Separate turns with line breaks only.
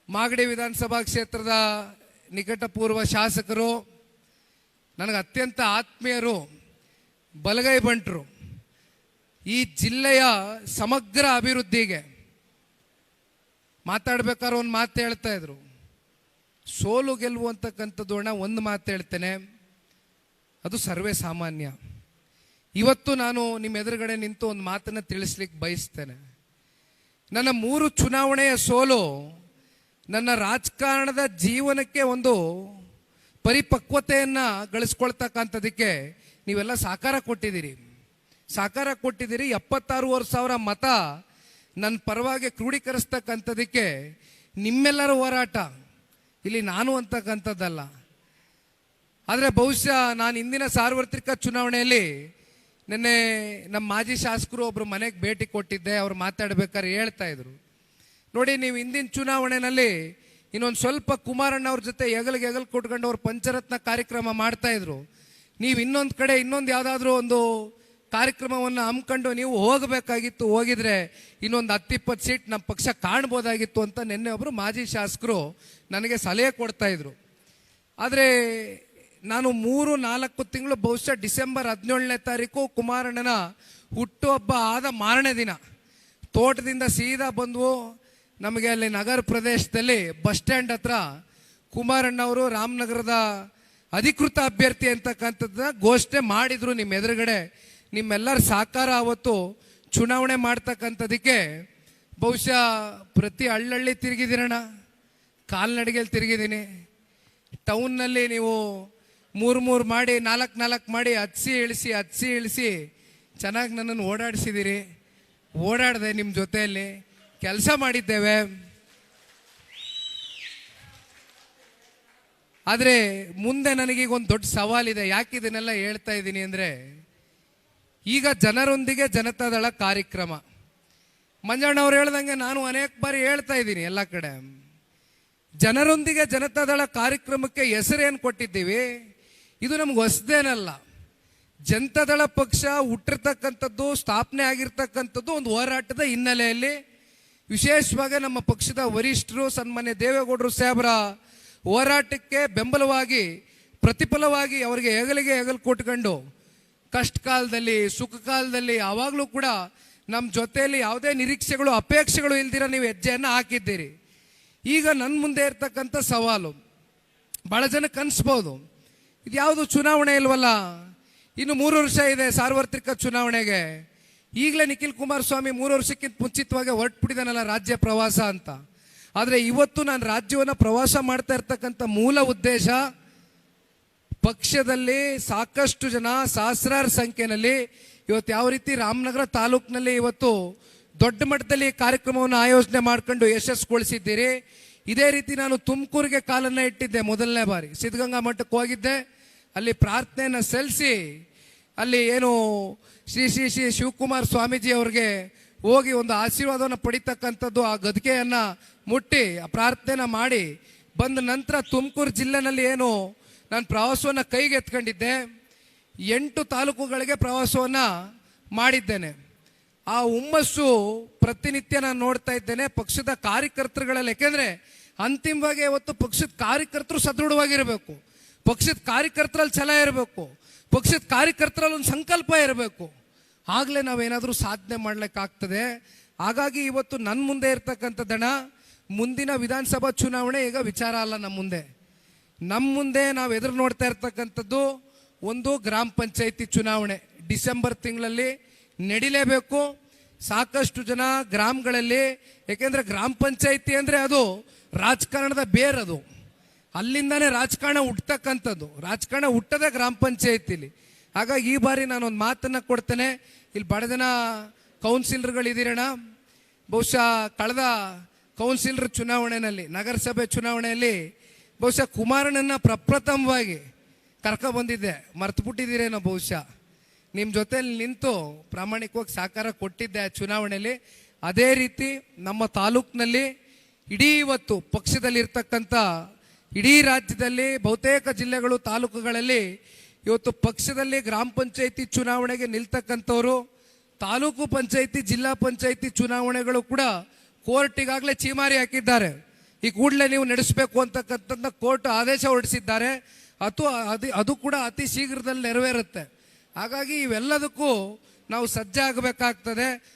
ಮಾಗಡಿ ವಿಧಾನಸಭಾ ಕ್ಷೇತ್ರದ ನಿಕಟಪೂರ್ವ ಶಾಸಕರು, ನನಗೆ ಅತ್ಯಂತ ಆತ್ಮೀಯರು, ಬಲಗೈ ಬಂಟರು, ಈ ಜಿಲ್ಲೆಯ ಸಮಗ್ರ ಅಭಿವೃದ್ಧಿಗೆ ಮಾತಾಡ್ಬೇಕಾದ್ರೆ ಒಂದು ಮಾತು ಹೇಳ್ತಾ ಇದ್ರು. ಸೋಲು ಗೆಲುವು ಅಂತಕ್ಕಂಥದ್ದು ಅಣ್ಣ, ಒಂದು ಮಾತು ಹೇಳ್ತೇನೆ, ಅದು ಸರ್ವೇ ಸಾಮಾನ್ಯ. ಇವತ್ತು ನಾನು ನಿಮ್ಮ ಎದುರುಗಡೆ ನಿಂತು ಒಂದು ಮಾತನ್ನು ತಿಳಿಸ್ಲಿಕ್ಕೆ ಬಯಸ್ತೇನೆ. ನನ್ನ 3 ಚುನಾವಣೆಯ ಸೋಲು ನನ್ನ ರಾಜಕಾರಣದ ಜೀವನಕ್ಕೆ ಒಂದು ಪರಿಪಕ್ವತೆಯನ್ನು ಗಳಿಸ್ಕೊಳ್ತಕ್ಕಂಥದಕ್ಕೆ ನೀವೆಲ್ಲ ಸಹಕಾರ ಕೊಟ್ಟಿದ್ದೀರಿ. 76,000 ಮತ ನನ್ನ ಪರವಾಗಿ ಕ್ರೋಢೀಕರಿಸ್ತಕ್ಕಂಥದಕ್ಕೆ ನಿಮ್ಮೆಲ್ಲರ ಹೋರಾಟ, ಇಲ್ಲಿ ನಾನು ಅಂತಕ್ಕಂಥದ್ದಲ್ಲ. ಆದರೆ ಬಹುಶಃ ನಾನು ಇಂದಿನ ಸಾರ್ವತ್ರಿಕ ಚುನಾವಣೆಯಲ್ಲಿ ನಿನ್ನೆ ನಮ್ಮ ಮಾಜಿ ಶಾಸಕರು ಒಬ್ಬರು ಮನೆಗೆ ಭೇಟಿ ಕೊಟ್ಟಿದ್ದೆ. ಅವ್ರು ಮಾತಾಡ್ಬೇಕಾದ್ರೆ ಹೇಳ್ತಾ ಇದ್ರು, ನೋಡಿ ನೀವು ಇಂದಿನ ಚುನಾವಣೆಯಲ್ಲಿ ಇನ್ನೊಂದು ಸ್ವಲ್ಪ ಕುಮಾರಣ್ಣ ಅವ್ರ ಜೊತೆ ಹೆಗಲ್ ಕೊಟ್ಕೊಂಡು ಅವ್ರು ಪಂಚರತ್ನ ಕಾರ್ಯಕ್ರಮ ಮಾಡ್ತಾ ಇದ್ರು. ನೀವು ಇನ್ನೊಂದು ಕಡೆ ಇನ್ನೊಂದು ಯಾವುದಾದ್ರೂ ಒಂದು ಕಾರ್ಯಕ್ರಮವನ್ನು ಹಮ್ಮಿಕೊಂಡು ನೀವು ಹೋಗಬೇಕಾಗಿತ್ತು, ಹೋಗಿದ್ರೆ ಇನ್ನೊಂದು 10-20 ಸೀಟ್ ನಮ್ಮ ಪಕ್ಷ ಕಾಣ್ಬೋದಾಗಿತ್ತು ಅಂತ ನಿನ್ನೆ ಒಬ್ಬರು ಮಾಜಿ ಶಾಸಕರು ನನಗೆ ಸಲಹೆ ಕೊಡ್ತಾ ಇದ್ರು. ಆದರೆ ನಾನು 3-4 ತಿಂಗಳು, ಬಹುಶಃ ಡಿಸೆಂಬರ್ 17ನೇ ತಾರೀಕು ಕುಮಾರಣ್ಣನ ಹುಟ್ಟುಹಬ್ಬ ಆದ ಮಾರನೇ ದಿನ ತೋಟದಿಂದ ಸೀದಾ ಬಂದ್ವು. ನಮಗೆ ಅಲ್ಲಿ ನಗರ ಪ್ರದೇಶದಲ್ಲಿ ಬಸ್ ಸ್ಟ್ಯಾಂಡ್ ಹತ್ರ ಕುಮಾರಣ್ಣವರು ರಾಮನಗರದ ಅಧಿಕೃತ ಅಭ್ಯರ್ಥಿ ಅಂತಕ್ಕಂಥದ್ದನ್ನ ಘೋಷಣೆ ಮಾಡಿದ್ರು. ನಿಮ್ಮ ಎದುರುಗಡೆ ನಿಮ್ಮೆಲ್ಲರ ಸಹಕಾರ ಅವತ್ತು ಚುನಾವಣೆ ಮಾಡ್ತಕ್ಕಂಥದಕ್ಕೆ ಬಹುಶಃ ಪ್ರತಿ ಹಳ್ಳಿ ತಿರುಗಿದ್ದೀರಣ್ಣ, ಕಾಲ್ನಡಿಗೆಯಲ್ಲಿ ತಿರುಗಿದ್ದೀನಿ. ಟೌನ್ನಲ್ಲಿ ನೀವು 3 ಮಾಡಿ 4 ಮಾಡಿ ಹತ್ಸಿ ಇಳಿಸಿ ಚೆನ್ನಾಗಿ ನನ್ನನ್ನು ಓಡಾಡಿಸಿದ್ದೀರಿ. ಓಡಾಡಿದೆ, ನಿಮ್ಮ ಜೊತೆಯಲ್ಲಿ ಕೆಲಸ ಮಾಡಿದ್ದೇವೆ. ಆದರೆ ಮುಂದೆ ನನಗೀಗ ಒಂದು ದೊಡ್ಡ ಸವಾಲಿದೆ. ಯಾಕೆ ಇದನ್ನೆಲ್ಲ ಹೇಳ್ತಾ ಇದ್ದೀನಿ ಅಂದರೆ, ಈಗ ಜನರೊಂದಿಗೆ ಜನತಾದಳ ಕಾರ್ಯಕ್ರಮ ಮಂಜಣ್ಣವ್ರು ಹೇಳ್ದಂಗೆ ನಾನು ಅನೇಕ ಬಾರಿ ಹೇಳ್ತಾ ಇದ್ದೀನಿ ಎಲ್ಲ ಕಡೆ, ಜನರೊಂದಿಗೆ ಜನತಾದಳ ಕಾರ್ಯಕ್ರಮಕ್ಕೆ ಹೆಸರೇನು ಕೊಟ್ಟಿದ್ದೀವಿ, ಇದು ನಮ್ಗೆ ಹೊಸದೇನಲ್ಲ. ಜನತಾದಳ ಪಕ್ಷ ಹುಟ್ಟಿರ್ತಕ್ಕಂಥದ್ದು, ಸ್ಥಾಪನೆ ಆಗಿರ್ತಕ್ಕಂಥದ್ದು ಒಂದು ಹೋರಾಟದ ಹಿನ್ನೆಲೆಯಲ್ಲಿ, ವಿಶೇಷವಾಗಿ ನಮ್ಮ ಪಕ್ಷದ ವರಿಷ್ಠರು ಸನ್ಮಾನ್ಯ ದೇವೇಗೌಡರು ಸಾಹೇಬರ ಹೋರಾಟಕ್ಕೆ ಬೆಂಬಲವಾಗಿ ಪ್ರತಿಫಲವಾಗಿ ಅವರಿಗೆ ಹೆಗಲು ಕೊಟ್ಕೊಂಡು ಕಷ್ಟ ಕಾಲದಲ್ಲಿ ಸುಖ ಕಾಲದಲ್ಲಿ ಯಾವಾಗಲೂ ಕೂಡ ನಮ್ಮ ಜೊತೆಯಲ್ಲಿ ಯಾವುದೇ ನಿರೀಕ್ಷೆಗಳು ಅಪೇಕ್ಷೆಗಳು ಇಲ್ದಿರ ನೀವು ಹೆಜ್ಜೆಯನ್ನು ಹಾಕಿದ್ದೀರಿ. ಈಗ ನನ್ನ ಮುಂದೆ ಇರ್ತಕ್ಕಂಥ ಸವಾಲು ಭಾಳ ಜನಕ್ಕೆ ಅನಿಸ್ಬೋದು, ಇದು ಯಾವುದು ಚುನಾವಣೆ ಇಲ್ವಲ್ಲ, ಇನ್ನು 3 ವರ್ಷ ಇದೆ ಸಾರ್ವತ್ರಿಕ ಚುನಾವಣೆಗೆ, ಈಗಲೇ ನಿಖಿಲ್ ಕುಮಾರಸ್ವಾಮಿ 3 ವರ್ಷಕ್ಕಿಂತ ಮುಂಚಿತವಾಗಿ ಹೊರಟುಬಿಟ್ಟಿದ್ದಾನಲ್ಲ ರಾಜ್ಯ ಪ್ರವಾಸ ಅಂತ. ಆದರೆ ಇವತ್ತು ನಾನು ರಾಜ್ಯವನ್ನು ಪ್ರವಾಸ ಮಾಡ್ತಾ ಇರ್ತಕ್ಕಂಥ ಮೂಲ ಉದ್ದೇಶ, ಪಕ್ಷದಲ್ಲಿ ಸಾಕಷ್ಟು ಜನ ಸಹಸ್ರಾರು ಸಂಖ್ಯೆಯಲ್ಲಿ ಇವತ್ತು ಯಾವ ರೀತಿ ರಾಮನಗರ ತಾಲೂಕಿನಲ್ಲಿ ಇವತ್ತು ದೊಡ್ಡ ಮಟ್ಟದಲ್ಲಿ ಕಾರ್ಯಕ್ರಮವನ್ನು ಆಯೋಜನೆ ಮಾಡ್ಕೊಂಡು ಯಶಸ್ಸುಗೊಳಿಸಿದ್ದೀರಿ. ಇದೇ ರೀತಿ ನಾನು ತುಮಕೂರಿಗೆ ಕಾಲನ್ನು ಇಟ್ಟಿದ್ದೆ. ಮೊದಲನೇ ಬಾರಿ ಸಿದ್ಧಗಂಗಾ ಮಠಕ್ಕೆ ಹೋಗಿದ್ದೆ. ಅಲ್ಲಿ ಪ್ರಾರ್ಥನೆಯನ್ನು ಸಲ್ಲಿಸಿ ಅಲ್ಲಿ ಏನು ಶ್ರೀ ಶಿವಕುಮಾರ ಸ್ವಾಮೀಜಿ ಅವ್ರಿಗೆ ಹೋಗಿ ಒಂದು ಆಶೀರ್ವಾದವನ್ನು ಪಡಿತಕ್ಕಂಥದ್ದು, ಆ ಗದ್ಗೆಯನ್ನು ಮುಟ್ಟಿ ಆ ಪ್ರಾರ್ಥನೆನ ಮಾಡಿ ಬಂದ ನಂತರ ತುಮಕೂರು ಜಿಲ್ಲೆನಲ್ಲಿ ಏನು ನಾನು ಪ್ರವಾಸವನ್ನು ಕೈಗೆ ಎತ್ಕೊಂಡಿದ್ದೆ. 8 ತಾಲೂಕುಗಳಿಗೆ ಪ್ರವಾಸವನ್ನು ಮಾಡಿದ್ದೇನೆ. ಆ ಹುಮ್ಮಸ್ಸು ಪ್ರತಿನಿತ್ಯ ನಾನು ನೋಡ್ತಾ ಇದ್ದೇನೆ ಪಕ್ಷದ ಕಾರ್ಯಕರ್ತರುಗಳಲ್ಲಿ. ಯಾಕೆಂದರೆ ಅಂತಿಮವಾಗಿ ಇವತ್ತು ಪಕ್ಷದ ಕಾರ್ಯಕರ್ತರು ಸದೃಢವಾಗಿರಬೇಕು, ಪಕ್ಷದ ಕಾರ್ಯಕರ್ತರಲ್ಲಿ ಛಲ ಇರಬೇಕು, ಪಕ್ಷದ ಕಾರ್ಯಕರ್ತರಲ್ಲಿ ಒಂದು ಸಂಕಲ್ಪ ಇರಬೇಕು. ಆಗಲೇ ನಾವೇನಾದರೂ ಸಾಧನೆ ಮಾಡ್ಲಿಕ್ಕಾಗ್ತದೆ. ಹಾಗಾಗಿ ಇವತ್ತು ನನ್ನ ಮುಂದೆ ಇರ್ತಕ್ಕಂಥದ್ದಣ್ಣ, ಮುಂದಿನ ವಿಧಾನಸಭಾ ಚುನಾವಣೆ ಈಗ ವಿಚಾರ ಅಲ್ಲ. ನಮ್ಮ ಮುಂದೆ ನಾವು ಎದುರು ನೋಡ್ತಾ ಇರ್ತಕ್ಕಂಥದ್ದು ಒಂದು ಗ್ರಾಮ ಪಂಚಾಯಿತಿ ಚುನಾವಣೆ ಡಿಸೆಂಬರ್ ತಿಂಗಳಲ್ಲಿ ನಡಿಲೇಬೇಕು. ಸಾಕಷ್ಟು ಜನ ಗ್ರಾಮಗಳಲ್ಲಿ, ಯಾಕೆಂದರೆ ಗ್ರಾಮ ಪಂಚಾಯಿತಿ ಅಂದರೆ ಅದು ರಾಜಕಾರಣದ ಬೇರದು, ಅಲ್ಲಿಂದಾನೇ ರಾಜಕಾರಣ ಹುಟ್ಟತಕ್ಕಂಥದ್ದು. ರಾಜಕಾರಣ ಹುಟ್ಟದೆ ಗ್ರಾಮ ಪಂಚಾಯಿತಿಲಿ. ಹಾಗಾಗಿ ಈ ಬಾರಿ ನಾನೊಂದು ಮಾತನ್ನು ಕೊಡ್ತೇನೆ. ಇಲ್ಲಿ ಬಡ ಜನ ಕೌನ್ಸಿಲರ್ಗಳಿದ್ದೀರಣ್ಣ, ಬಹುಶಃ ಕಳೆದ ಕೌನ್ಸಿಲರ್ ಚುನಾವಣೆಯಲ್ಲಿ, ನಗರಸಭೆ ಚುನಾವಣೆಯಲ್ಲಿ ಬಹುಶಃ ಕುಮಾರಣ್ಣನ ಪ್ರಪ್ರಥಮವಾಗಿ ಕರ್ಕೊಬಂದಿದ್ದೆ, ಮರ್ತು ಬಿಟ್ಟಿದ್ದೀರೇನೋ. ಬಹುಶಃ ನಿಮ್ಮ ಜೊತೆಯಲ್ಲಿ ನಿಂತು ಪ್ರಾಮಾಣಿಕವಾಗಿ ಸಹಕಾರ ಕೊಟ್ಟಿದ್ದೆ ಆ ಚುನಾವಣೆಯಲ್ಲಿ. ಅದೇ ರೀತಿ ನಮ್ಮ ತಾಲೂಕಿನಲ್ಲಿ ಇಡೀ ಇವತ್ತು ಪಕ್ಷದಲ್ಲಿರ್ತಕ್ಕಂಥ ಇಡೀ ರಾಜ್ಯದಲ್ಲಿ ಬಹುತೇಕ ಜಿಲ್ಲೆಗಳು ತಾಲೂಕುಗಳಲ್ಲಿ ಇವತ್ತು ಪಕ್ಷದಲ್ಲಿ ಗ್ರಾಮ ಪಂಚಾಯಿತಿ ಚುನಾವಣೆಗೆ ನಿಲ್ತಕ್ಕಂಥವ್ರು, ತಾಲೂಕು ಪಂಚಾಯಿತಿ ಜಿಲ್ಲಾ ಪಂಚಾಯಿತಿ ಚುನಾವಣೆಗಳು ಕೂಡ ಕೋರ್ಟಿಗಾಗಲೇ ಚೀಮಾರಿ ಹಾಕಿದ್ದಾರೆ. ಈ ಕೂಡಲೇ ನೀವು ನಡೆಸಬೇಕು ಅಂತಕ್ಕಂಥ ಕೋರ್ಟ್ ಆದೇಶ ಹೊರಡಿಸಿದ್ದಾರೆ. ಅದು ಕೂಡ ಅತಿ ಶೀಘ್ರದಲ್ಲಿ ನೆರವೇರುತ್ತೆ. ಹಾಗಾಗಿ ಇವೆಲ್ಲದಕ್ಕೂ ನಾವು ಸಜ್ಜಾಗಬೇಕಾಗ್ತದೆ.